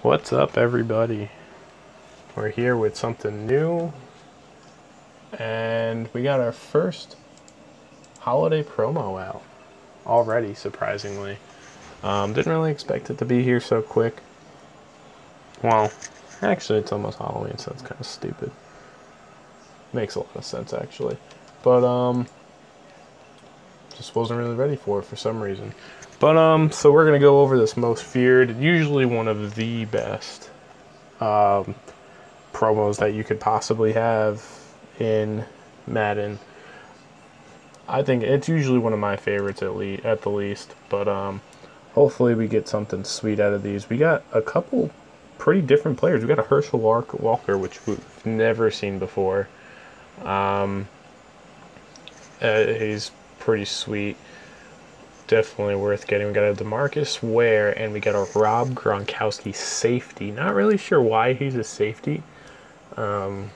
What's up, everybody? We're here with something new, and we got our first holiday promo out already, surprisingly. Didn't really expect it to be here so quick. Well, actually, it's almost Halloween, so it's kind of stupid. Makes a lot of sense, actually. But, just wasn't really ready for it for some reason. But, so we're gonna go over this most feared, usually one of the best, promos that you could possibly have in Madden. I think it's usually one of my favorites at the least, but hopefully we get something sweet out of these. We got a couple pretty different players. We got a Herschel Walker, which we've never seen before. He's pretty sweet. Definitely worth getting. We got a DeMarcus Ware, and we got a Rob Gronkowski safety. Not really sure why he's a safety. But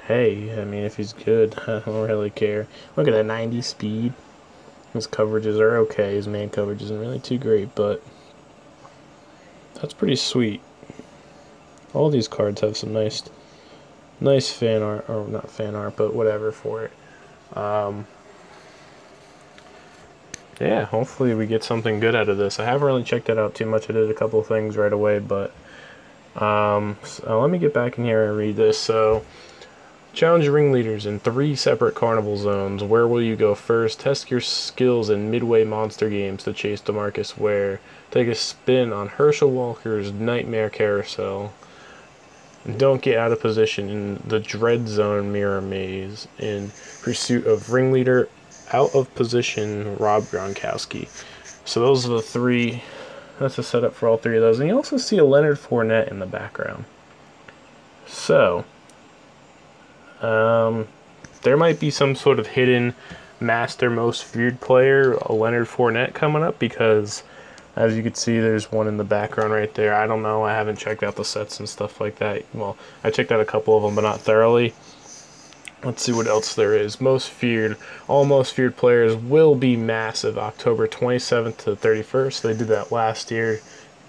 hey, I mean, if he's good, I don't really care. Look at that 90 speed. His coverages are okay. His man coverage isn't really too great, but that's pretty sweet. All these cards have some nice fan art, or not fan art, but whatever for it. Yeah, hopefully we get something good out of this. I haven't really checked it out too much. I did a couple of things right away, but so let me get back in here and read this. So, challenge ringleaders in 3 separate carnival zones. Where will you go first? Test your skills in Midway Monster Games to chase DeMarcus Ware. Take a spin on Herschel Walker's Nightmare Carousel. And don't get out of position in the Dread Zone Mirror Maze in pursuit of ringleader out of position Rob Gronkowski. So those are the 3. That's a setup for all 3 of those. And you also see a Leonard Fournette in the background. So, there might be some sort of hidden master most feared player, a Leonard Fournette, coming up, because as you can see, there's one in the background right there. I don't know. I haven't checked out the sets and stuff like that. Well, I checked out a couple of them, but not thoroughly. Let's see what else there is. Most feared. All most feared players will be massive October 27th to 31st. They did that last year.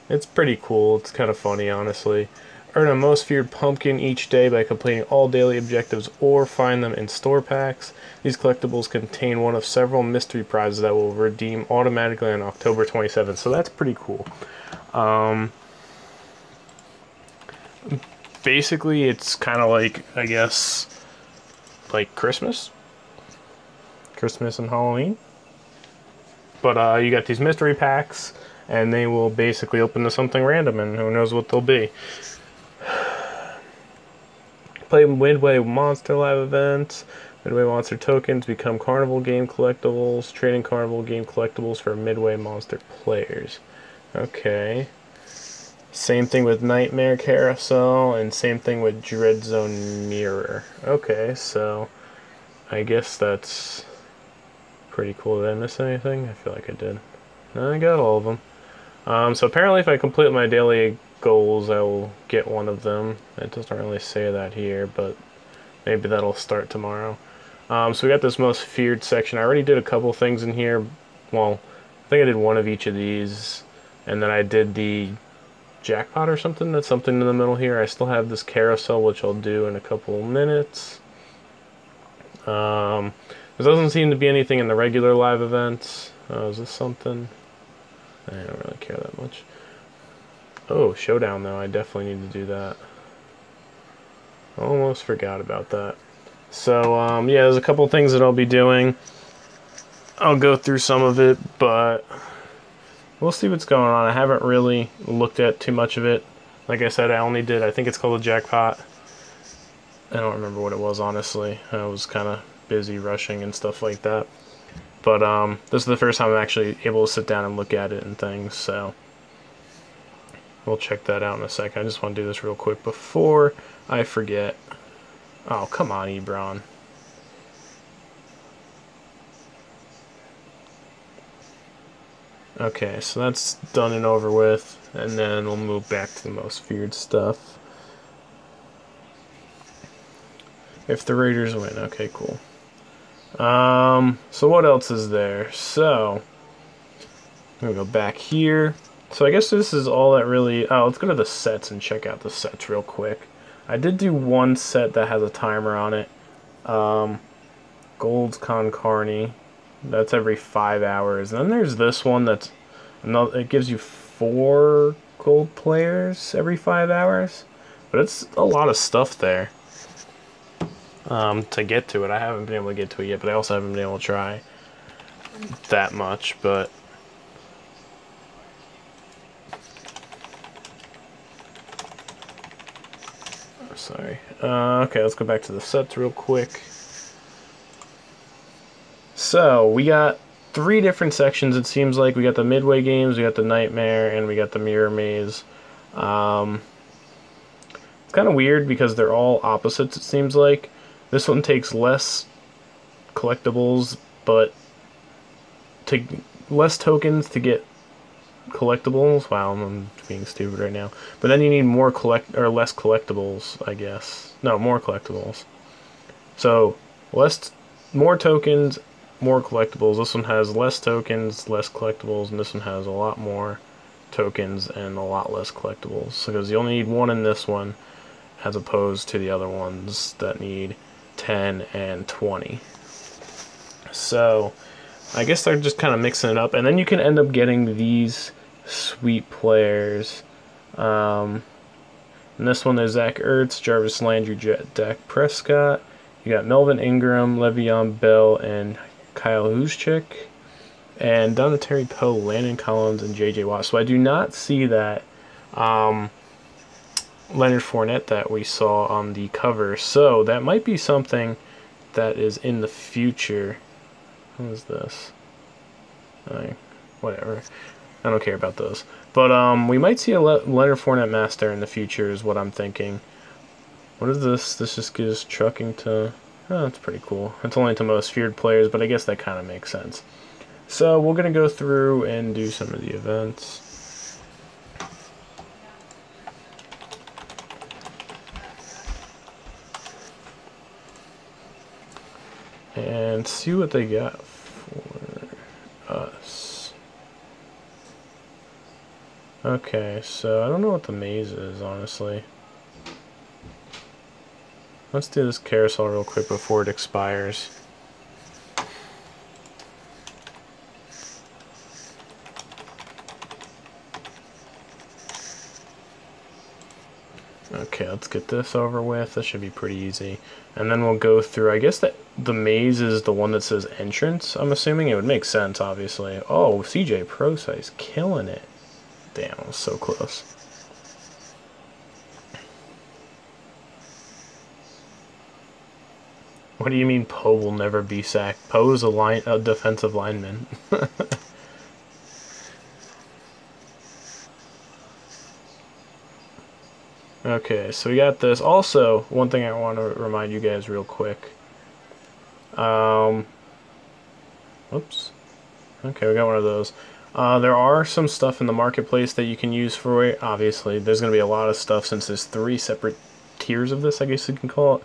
It's pretty cool. It's kind of funny, honestly. Earn a most feared pumpkin each day by completing all daily objectives or find them in store packs. These collectibles contain one of several mystery prizes that will redeem automatically on October 27th. So that's pretty cool. Basically, it's kind of like, I guess, like Christmas and Halloween, but you got these mystery packs, and they will basically open to something random, and who knows what they'll be. Play Midway Monster Live events. Midway Monster tokens become Carnival Game collectibles. Trading Carnival Game collectibles for Midway Monster players. Okay. Same thing with Nightmare Carousel, and same thing with Dread Zone Mirror. Okay, so I guess that's pretty cool. Did I miss anything? I feel like I did. No, I got all of them. So apparently if I complete my daily goals, I will get one of them. It doesn't really say that here, but maybe that'll start tomorrow. So we got this most feared section. I already did a couple things in here. Well, I think I did one of each of these, and then I did the jackpot or something. That's something in the middle here. I still have this carousel, which I'll do in a couple of minutes. There doesn't seem to be anything in the regular live events. Is this something? I don't really care that much. Oh, Showdown, though. I definitely need to do that. Almost forgot about that. So, yeah, there's a couple things that I'll be doing. I'll go through some of it, but we'll see what's going on. I haven't really looked at too much of it. Like I said, I think it's called a jackpot. I don't remember what it was, honestly. I was kind of busy rushing and stuff like that. But this is the first time I'm actually able to sit down and look at it and things, so we'll check that out in a second. I just want to do this real quick before I forget. Oh, come on, Ebron. Okay, so that's done and over with, and then we'll move back to the most feared stuff. If the Raiders win, okay, cool. So what else is there? So I'm gonna go back here. So I guess this is all that really... Oh, let's go to the sets and check out the sets real quick. I did do one set that has a timer on it. Gold's Con Carney. That's every 5 hours. And then there's this one that's... it gives you 4 gold players every 5 hours. But it's a lot of stuff there. To get to it. I haven't been able to get to it yet, but I also haven't been able to try that much, but... Sorry. Okay, let's go back to the sets real quick. So, we got 3 different sections, it seems like. We got the Midway games, we got the Nightmare, and we got the Mirror Maze. It's kind of weird because they're all opposites, it seems like. This one takes less collectibles, but less tokens to get collectibles. Wow, I'm being stupid right now. But then you need more less collectibles, I guess. No, more collectibles. So more tokens, more collectibles. This one has less tokens, less collectibles, and this one has a lot more tokens and a lot less collectibles. Because you only need 1 in this one, as opposed to the other ones that need 10 and 20. So I guess they're just kind of mixing it up, and then you can end up getting these sweet players. And this one is Zach Ertz, Jarvis Landry, Dak Prescott. You got Melvin Ingram, Le'Veon Bell, and Kyle Juszczyk. And Dontari Poe, Landon Collins, and J.J. Watt. So I do not see that Leonard Fournette that we saw on the cover. So that might be something that is in the future. What is this? Whatever. I don't care about those. But we might see a Leonard Fournette master in the future is what I'm thinking. What is this? This just gives trucking to... Oh, that's pretty cool. It's only to most feared players, but I guess that kind of makes sense. So we're going to go through and do some of the events. And see what they got for us. Okay, so I don't know what the maze is, honestly. Let's do this carousel real quick before it expires. Okay, let's get this over with. This should be pretty easy. And then we'll go through, I guess that the maze is the one that says entrance, I'm assuming. It would make sense, obviously. Oh, CJ Prosise killing it. Damn, I was so close. What do you mean Poe will never be sacked? Poe is a defensive lineman. Okay, so we got this. Also, one thing I want to remind you guys real quick. Oops. Okay, we got one of those. There are some stuff in the marketplace that you can use for it. Obviously, there's going to be a lot of stuff since there's 3 separate tiers of this, I guess you can call it.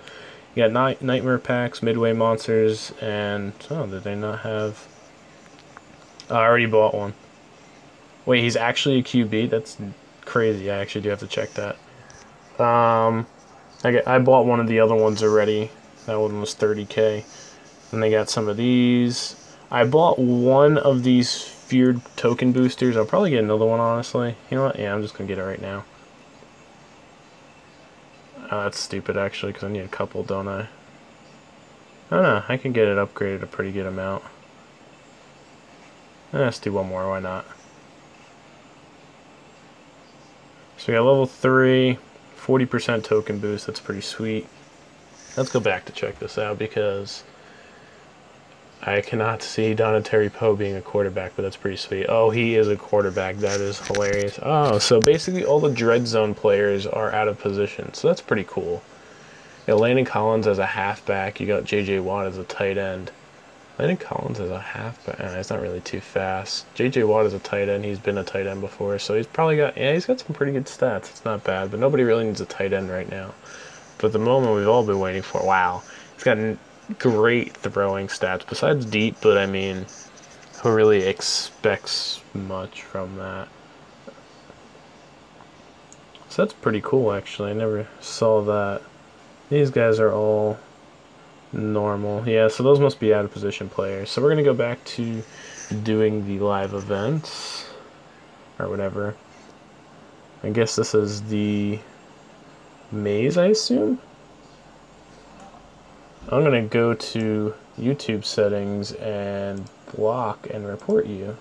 You got Nightmare Packs, Midway Monsters, and... Oh, did they not have... I already bought one. Wait, he's actually a QB? That's crazy. I actually do have to check that. I bought one of the other ones already. That one was 30K. And they got some of these. I bought one of these feared token boosters. I'll probably get another one, honestly. You know what? Yeah, I'm just going to get it right now. That's stupid, actually, because I need a couple, don't I? I don't know. I can get it upgraded a pretty good amount. Let's do one more. Why not? So we got level 3, 40% token boost. That's pretty sweet. Let's go back to check this out because I cannot see Dontari Poe being a quarterback, but that's pretty sweet. Oh, he is a quarterback. That is hilarious. Oh, so basically all the Dread Zone players are out of position. So that's pretty cool. You got Landon Collins as a halfback. You got J.J. Watt as a tight end. Landon Collins as a halfback. It's not really too fast. J.J. Watt is a tight end. He's been a tight end before, so he's probably got... Yeah, he's got some pretty good stats. It's not bad, but nobody really needs a tight end right now. But the moment we've all been waiting for... Wow. He's got great throwing stats, besides deep, but I mean, who really expects much from that? So that's pretty cool, actually. I never saw that. These guys are all normal. Yeah, so those must be out of position players. So we're going to go back to doing the live events. Or whatever. I guess this is the maze, I assume? I'm going to go to YouTube settings and block and report you.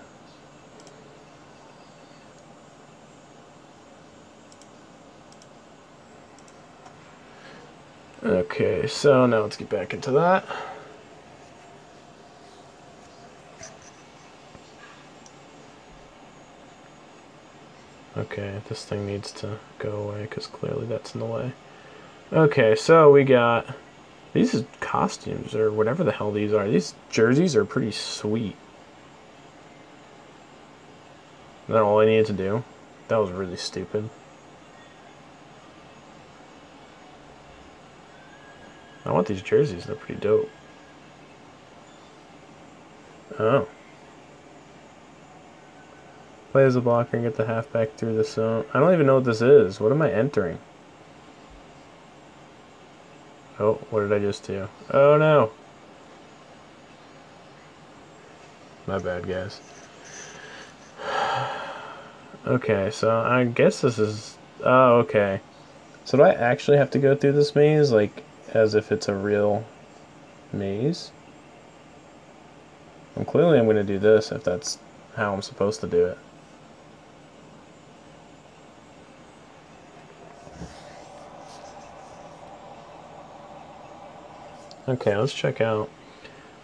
Okay, so now let's get back into that. Okay, this thing needs to go away because clearly that's in the way. Okay, so we got these costumes or whatever the hell these are. These jerseys are pretty sweet. Is that all I needed to do? That was really stupid. I want these jerseys, they're pretty dope. Oh. Play as a blocker and get the halfback through the zone. I don't even know what this is. What am I entering? Oh, what did I just do? Oh no! My bad, guys. Okay, so I guess this is... Oh, okay. So do I actually have to go through this maze, like, as if it's a real maze? And clearly I'm going to do this if that's how I'm supposed to do it. Okay, let's check out.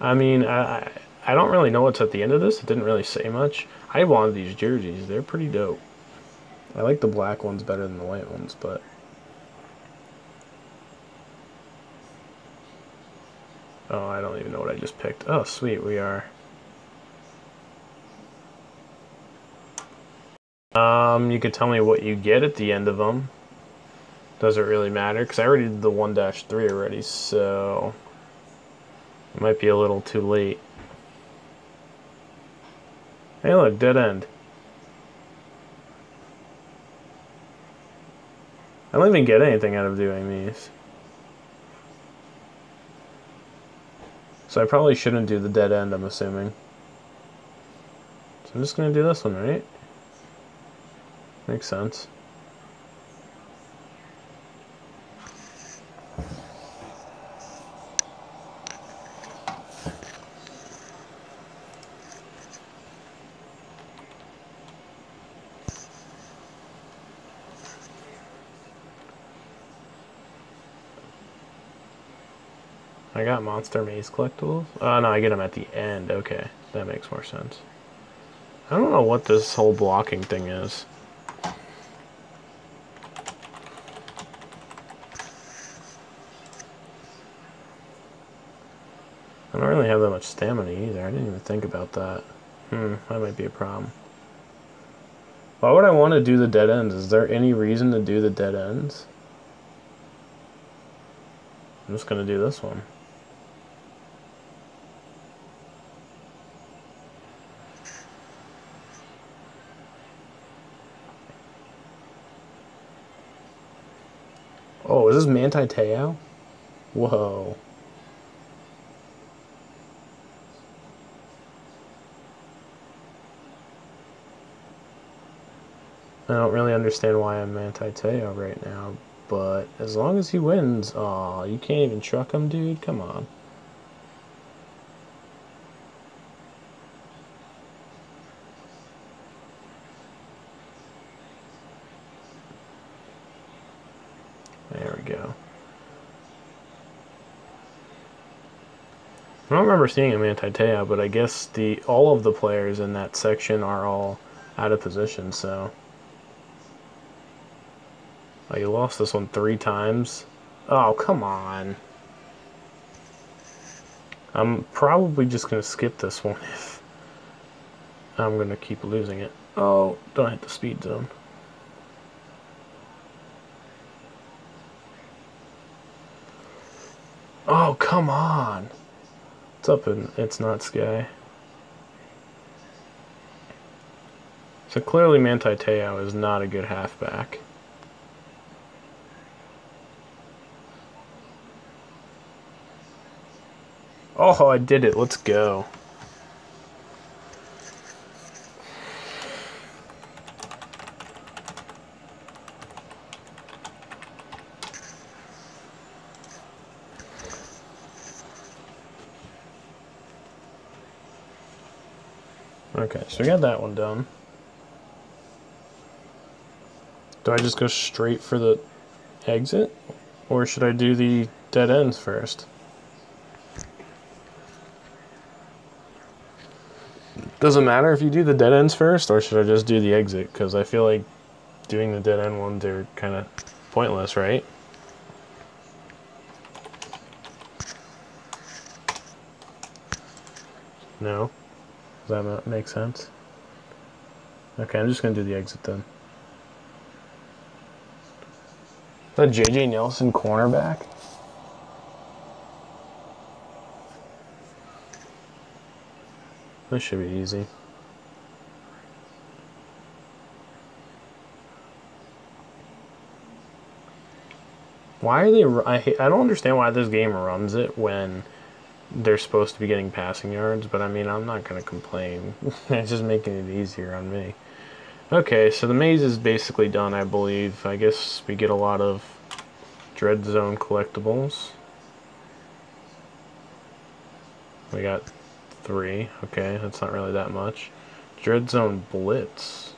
I mean, I don't really know what's at the end of this. It didn't really say much. I wanted these jerseys. They're pretty dope. I like the black ones better than the white ones, but... Oh, I don't even know what I just picked. Oh, sweet, we are... You could tell me what you get at the end of them. Doesn't really matter, because I already did the 1-3 already, so... It might be a little too late. Hey look, dead end. I don't even get anything out of doing these. So I probably shouldn't do the dead end, I'm assuming. So I'm just going to do this one, right? Makes sense. I got Monster Maze collectibles. Oh, no, I get them at the end. Okay, that makes more sense. I don't know what this whole blocking thing is. I don't really have that much stamina either. I didn't even think about that. That might be a problem. Why would I want to do the dead ends? Is there any reason to do the dead ends? I'm just going to do this one. Oh, is this Manti Te'o? Whoa. I don't really understand why I'm Manti Te'o right now, but as long as he wins... Aw, you can't even truck him, dude? Come on. There we go. I don't remember seeing a Manti Te'o, but I guess all of the players in that section are all out of position, so... Oh, you lost this one 3 times? Oh, come on. I'm probably just going to skip this one if I'm going to keep losing it. Oh, don't hit the speed zone. Oh, come on. It's up and it's not Sky. So clearly Manti Te'o is not a good halfback. Oh, I did it. Let's go. Okay, so we got that one done. Do I just go straight for the exit? Or should I do the dead ends first? Does it matter if you do the dead ends first, or should I just do the exit? Because I feel like doing the dead end ones are kind of pointless, right? No? Does that not make sense? Okay, I'm just going to do the exit then. Is that J.J. Nelson cornerback? This should be easy. Why are they... I don't understand why this game runs it when they're supposed to be getting passing yards, but I mean, I'm not going to complain. It's just making it easier on me. Okay, so the maze is basically done, I believe. I guess we get a lot of Dread Zone collectibles. We got 3. Okay, that's not really that much. Dread Zone Blitz.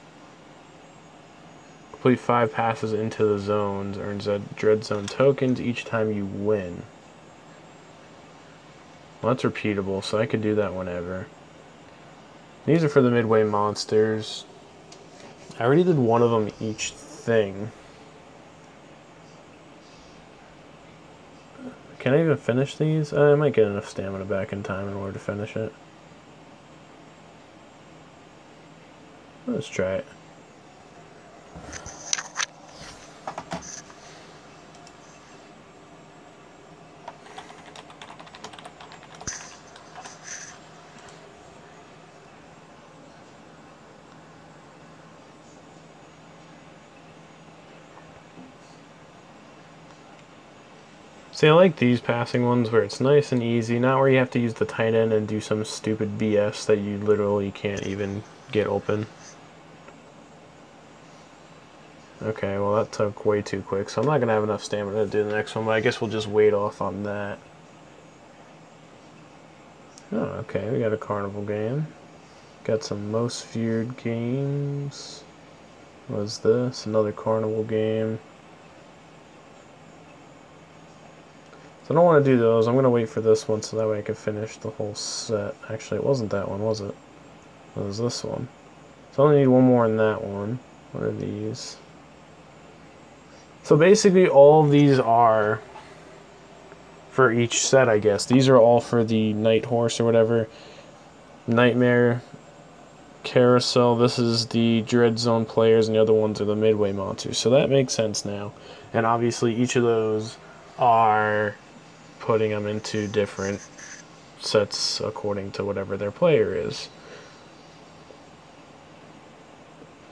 Complete 5 passes into the zones. Earns a Dread Zone tokens each time you win. Well, that's repeatable, so I could do that whenever. These are for the Midway monsters. I already did one of them each thing. Can I even finish these? I might get enough stamina back in time in order to finish it. Let's try it. See, I like these passing ones where it's nice and easy, not where you have to use the tight end and do some stupid BS that you literally can't even get open. Okay, well that took way too quick, so I'm not going to have enough stamina to do the next one, but I guess we'll just wait off on that. Oh, okay, we got a carnival game. Got some most viewed games. What is this? Another carnival game. So I don't want to do those. I'm going to wait for this one so that way I can finish the whole set. Actually, it wasn't that one, was it? It was this one. So I only need one more in that one. What are these? So basically all of these are for each set, I guess. These are all for the Night Horse or whatever. Nightmare, Carousel. This is the Dread Zone players, and the other ones are the Midway monsters. So that makes sense now. And obviously each of those are putting them into different sets according to whatever their player is.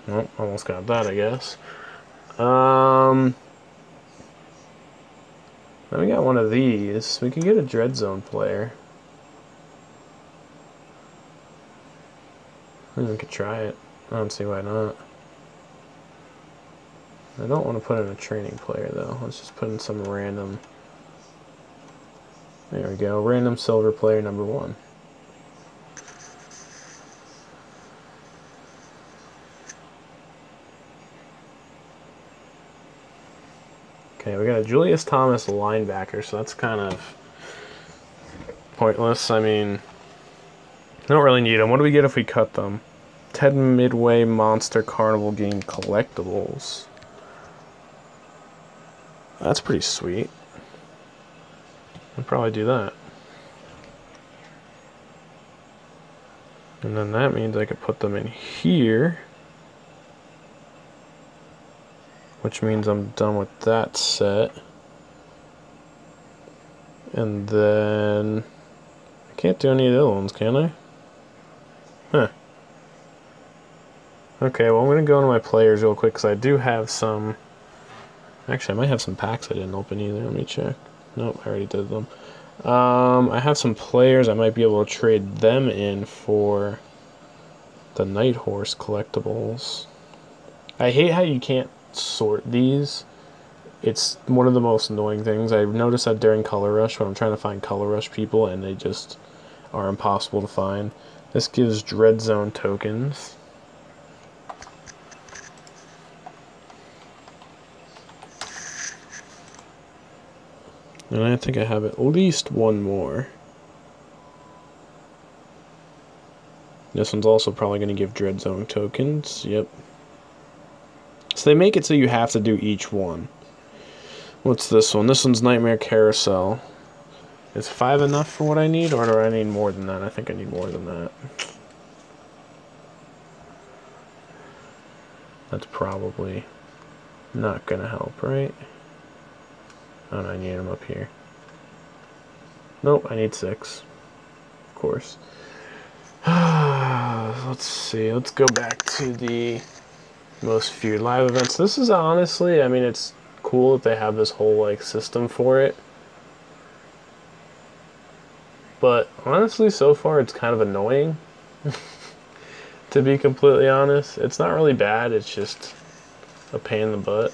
Well, almost got that, I guess. Then we got one of these. We can get a Dread Zone player. We could try it. I don't see why not. I don't want to put in a training player, though. Let's just put in some random... There we go. Random silver player number 1. Okay, we got a Julius Thomas linebacker, so that's kind of pointless. I mean, I don't really need them. What do we get if we cut them? Ted Midway Monster Carnival Game Collectibles. That's pretty sweet. I'll probably do that. And then that means I could put them in here. Which means I'm done with that set. And then... I can't do any of the other ones, can I? Huh. Okay, well I'm going to go into my players real quick because I do have some... Actually, I might have some packs I didn't open either. Let me check. Nope, I already did them. I have some players I might be able to trade them in for the Night Horse collectibles. I hate how you can't sort these. It's one of the most annoying things. I noticed that during Color Rush when I'm trying to find Color Rush people and they just are impossible to find. This gives Dread Zone tokens. And I think I have at least one more. This one's also probably going to give Dread Zone tokens. Yep. So they make it so you have to do each one. What's this one? This one's Nightmare Carousel. Is 5 enough for what I need, or do I need more than that? I think I need more than that. That's probably not going to help, right? Oh, no, I need them up here. Nope, I need 6. Of course. Let's see. Let's go back to the most feared live events. This is honestly, I mean, it's cool that they have this whole, like, system for it. But honestly, so far, it's kind of annoying. To be completely honest. It's not really bad. It's just a pain in the butt.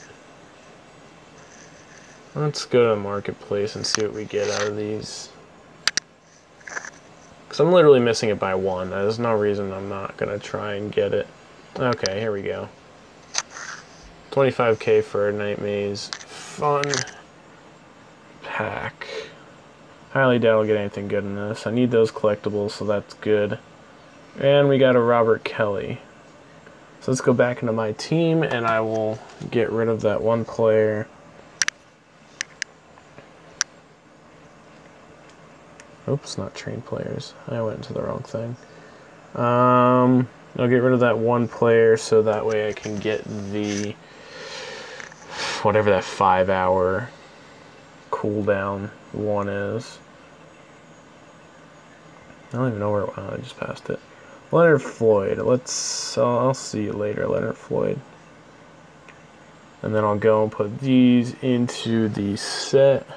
Let's go to the marketplace and see what we get out of these. Because I'm literally missing it by 1. There's no reason I'm not going to try and get it. Okay, here we go. 25k for a Night Maze Fun pack. Highly doubt I'll get anything good in this. I need those collectibles, so that's good. And we got a Robert Kelly. So let's go back into my team, and I will get rid of that one player. Oops, not trained players. I went into the wrong thing. I'll get rid of that one player so that way I can get the whatever that 5-hour cooldown one is. I don't even know where. I just passed it. Leonard Floyd. I'll see you later, Leonard Floyd. And then I'll go and put these into the set.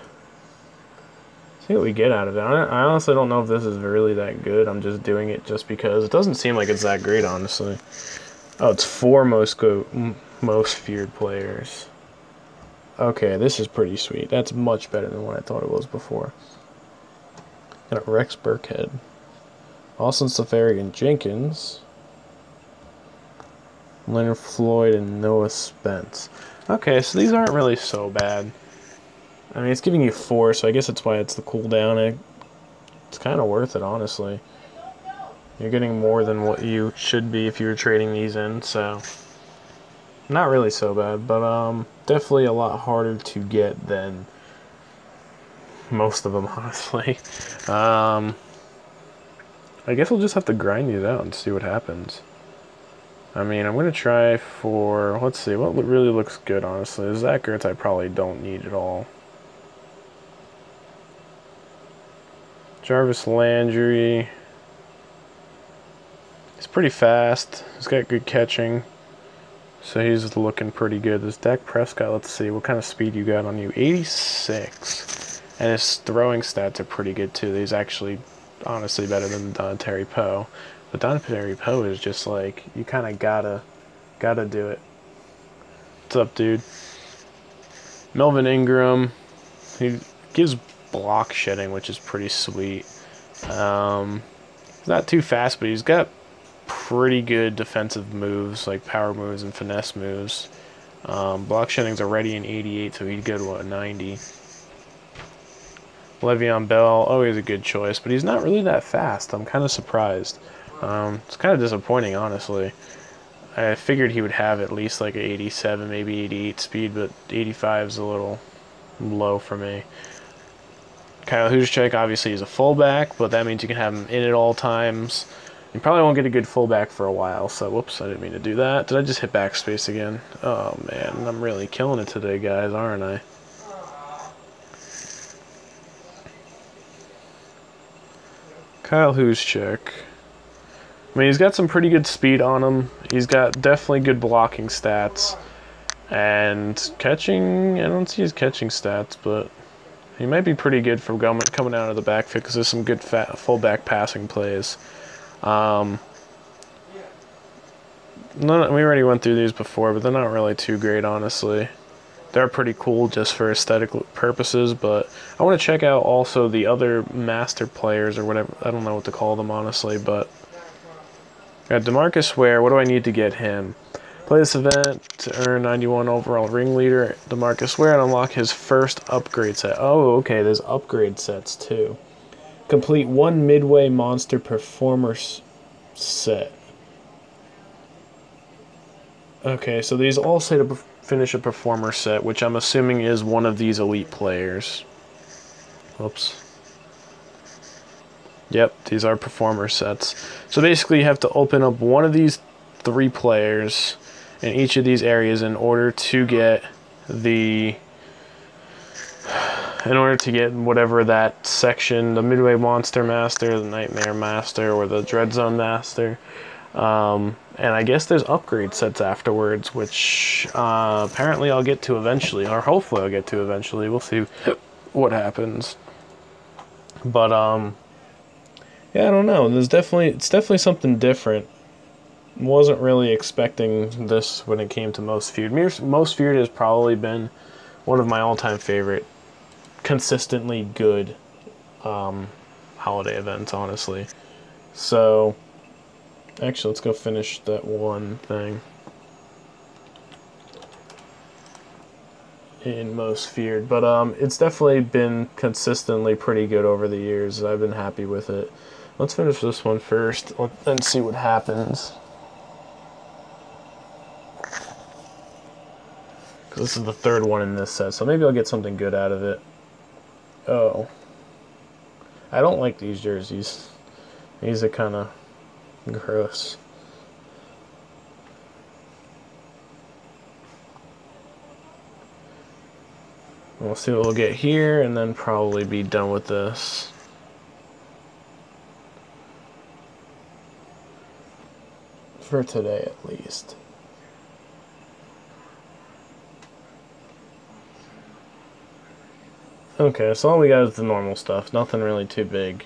See what we get out of it. I honestly don't know if this is really that good. I'm just doing it just because. It doesn't seem like it's that great, honestly. Oh, it's 4 most feared players. Okay, this is pretty sweet. That's much better than what I thought it was before. Got a Rex Burkhead. Austin Safarian Jenkins. Leonard Floyd and Noah Spence. Okay, so these aren't really so bad. I mean, it's giving you 4, so I guess that's why it's the cooldown. It's kind of worth it, honestly. You're getting more than what you should be if you were trading these in, so not really so bad, but definitely a lot harder to get than most of them, honestly. I guess we'll just have to grind these out and see what happens. I mean, I'm going to try for, let's see, what really looks good, honestly. Zach Ertz I probably don't need at all. Jarvis Landry. He's pretty fast. He's got good catching. So he's looking pretty good. This Dak Prescott, let's see, what kind of speed you got on you? 86. And his throwing stats are pretty good too. He's actually honestly better than Dontari Poe. But Dontari Poe is just like, you kind of gotta do it. What's up, dude? Melvin Ingram. He gives block shedding, which is pretty sweet. He's not too fast, but he's got pretty good defensive moves, like power moves and finesse moves. Block shedding's already an 88, so he'd go to a 90. Le'Veon Bell, always a good choice, but he's not really that fast. I'm kind of surprised. It's kind of disappointing, honestly. I figured he would have at least like an 87, maybe 88 speed, but 85 is a little low for me. Kyle Juszczyk, obviously, is a fullback, but that means you can have him in at all times. You probably won't get a good fullback for a while, so whoops, I didn't mean to do that. Did I just hit backspace again? Oh, man, I'm really killing it today, guys, aren't I? Kyle Juszczyk. I mean, he's got some pretty good speed on him. He's got definitely good blocking stats. And catching, I don't see his catching stats, but He might be pretty good for coming out of the backfield because there's some good fullback passing plays. We already went through these before, but they're not really too great, honestly. They're pretty cool just for aesthetic purposes, but I want to check out also the other master players or whatever. I don't know what to call them, honestly, but got DeMarcus Ware. What do I need to get him? Play this event to earn 91 overall ringleader. DeMarcus Ware and unlock his first upgrade set. Oh, okay, there's upgrade sets too. Complete one Midway Monster Performers set. Okay, so these all say to finish a performer set, which I'm assuming is one of these elite players. Oops. Yep, these are performer sets. So basically you have to open up one of these 3 players in each of these areas in order to get whatever that section, the Midway Monster Master, the Nightmare Master, or the Dread Zone Master. And I guess there's upgrade sets afterwards, which apparently I'll get to eventually, or hopefully I'll get to eventually. We'll see what happens. But yeah, I don't know. It's definitely something different. Wasn't really expecting this when it came to Most Feared. Most Feared has probably been one of my all-time favorite, consistently good holiday events, honestly. So actually, let's go finish that one thing in Most Feared. But it's definitely been consistently pretty good over the years. I've been happy with it. Let's finish this one first and see what happens. This is the 3rd one in this set, so maybe I'll get something good out of it. Oh. I don't like these jerseys. These are kind of gross. We'll see what we'll get here, and then probably be done with this. For today, at least. Okay, so all we got is the normal stuff. Nothing really too big.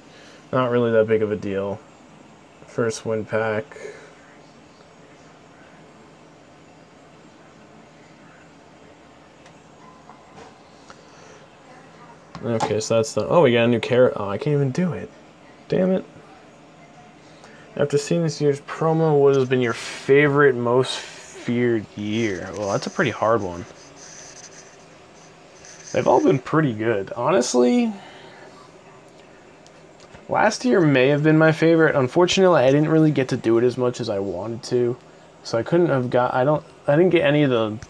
Not really that big of a deal. First win pack. Okay, so that's the... Oh, we got a new carrot. Oh, I can't even do it. Damn it. After seeing this year's promo, what has been your favorite Most Feared year? Well, that's a pretty hard one. They've all been pretty good. Honestly, last year may have been my favorite. Unfortunately, I didn't really get to do it as much as I wanted to. So I couldn't have got... I didn't get any of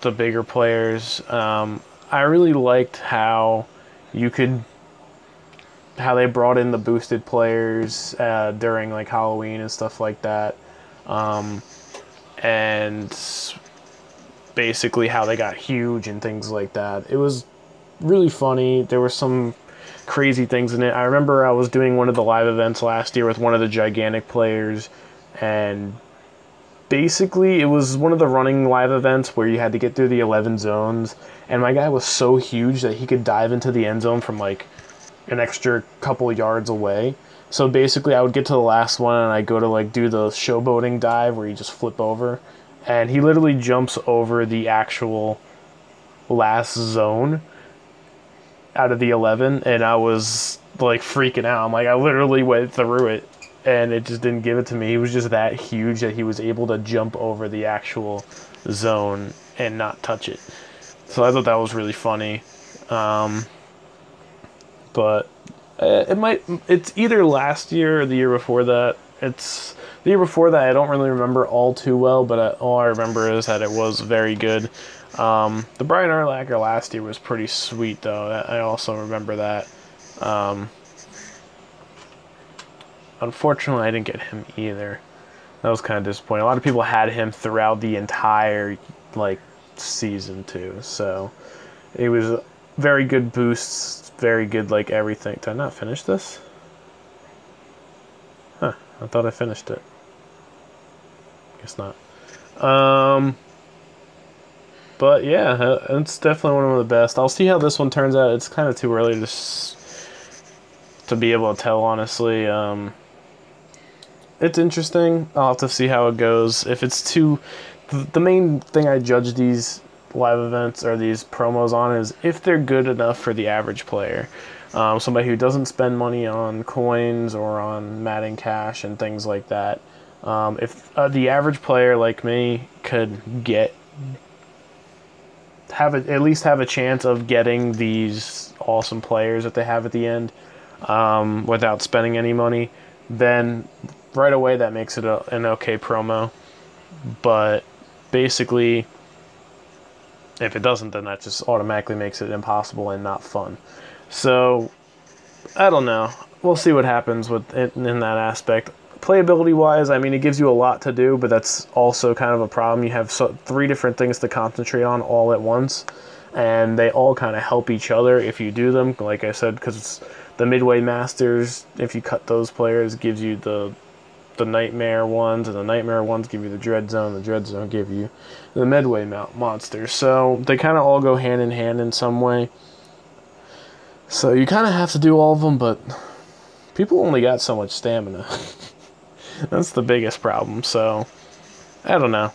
the bigger players. I really liked how they brought in the boosted players during like Halloween and stuff like that. And basically how they got huge and things like that. It was really funny. There were some crazy things in it. I remember I was doing one of the live events last year with one of the gigantic players, and basically it was one of the running live events where you had to get through the 11 zones, and my guy was so huge that he could dive into the end zone from like an extra couple yards away. So basically I would get to the last one and I go to like do the showboating dive where you just flip over, and he literally jumps over the actual last zone out of the 11, and I was like freaking out. I'm like, I literally went through it and it just didn't give it to me. He was just that huge that he was able to jump over the actual zone and not touch it. So I thought that was really funny. But it's either last year or the year before that. It's the year before that. I don't really remember all too well, but all I remember is that it was very good. The Brian Urlacher last year was pretty sweet, though. I also remember that. Unfortunately, I didn't get him either. That was kind of disappointing. A lot of people had him throughout the entire season too. So it was very good boosts, very good everything. Did I not finish this? Huh? I thought I finished it. Guess not. But But yeah, it's definitely one of the best. I'll see how this one turns out. It's kind of too early to be able to tell, honestly. It's interesting. I'll have to see how it goes. If it's too... The main thing I judge these live events or these promos on is if they're good enough for the average player. Somebody who doesn't spend money on coins or on Madden Cash and things like that. If the average player like me could at least have a chance of getting these awesome players that they have at the end without spending any money, then right away that makes it an okay promo. But basically, if it doesn't, then that just automatically makes it impossible and not fun. So, I don't know. We'll see what happens with it in that aspect. Playability-wise, I mean, it gives you a lot to do, but that's also kind of a problem. You have 3 different things to concentrate on all at once, and they all kind of help each other if you do them. Like I said, because it's the Midway Masters, if you cut those players, gives you the Nightmare ones, and the Nightmare ones give you the Dread Zone. The Dread Zone give you the Midway monsters. So they kind of all go hand in hand in some way. So you kind of have to do all of them, but people only got so much stamina. That's the biggest problem. So I don't know.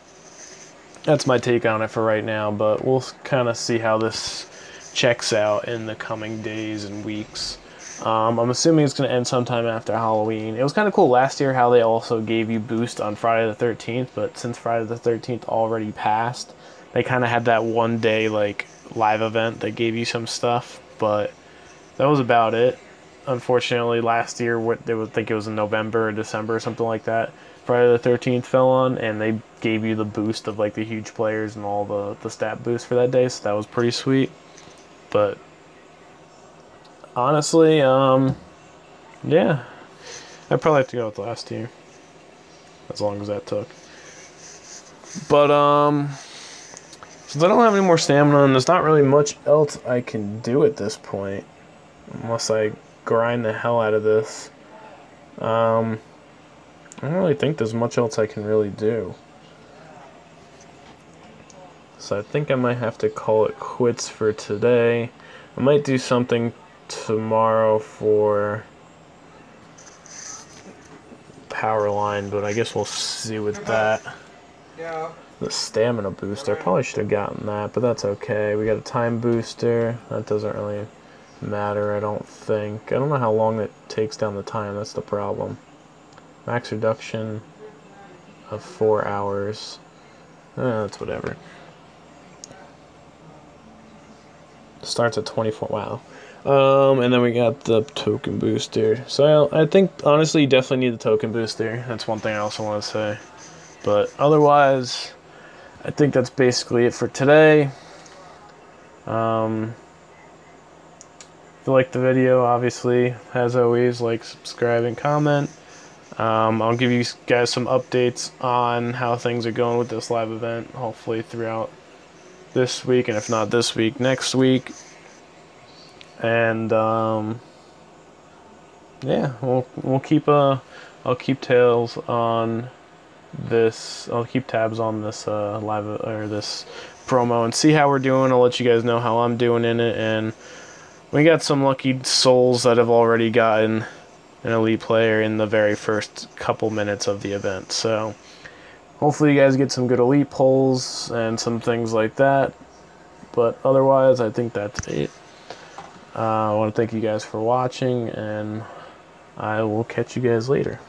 That's my take on it for right now, but we'll kind of see how this checks out in the coming days and weeks. I'm assuming it's going to end sometime after Halloween. It was kind of cool last year how they also gave you Boost on Friday the 13th, but since Friday the 13th already passed, they kind of had that one day like live event that gave you some stuff, but that was about it. Unfortunately, last year, they would think it was in November or December or something like that, Friday the 13th fell on, and they gave you the boost of like the huge players and all the stat boosts for that day, so that was pretty sweet. But honestly, yeah, I'd probably have to go with last year, as long as that took. But since I don't have any more stamina and there's not really much else I can do at this point, unless I grind the hell out of this, I don't really think there's much else I can really do. So I think I might have to call it quits for today. I might do something tomorrow for Powerline, but I guess we'll see with that. Yeah. The stamina booster, I probably should have gotten that, but that's okay. We got a time booster. That doesn't really matter, I don't think. I don't know how long it takes down the time, that's the problem. Max reduction of 4 hours. That's whatever. Starts at 24, wow. And then we got the token booster. So I think, honestly, you definitely need the token booster. That's one thing I also want to say. But otherwise, I think that's basically it for today. If you like the video, obviously, as always, like, subscribe, and comment. I'll give you guys some updates on how things are going with this live event, hopefully throughout this week, and if not this week, next week. And yeah, we'll keep I'll keep tails on this. I'll keep tabs on this live or this promo and see how we're doing. I'll let you guys know how I'm doing in it, and we got some lucky souls that have already gotten an elite player in the very first couple minutes of the event. So hopefully you guys get some good elite pulls and some things like that. But otherwise, I think that's it. I want to thank you guys for watching, and I will catch you guys later.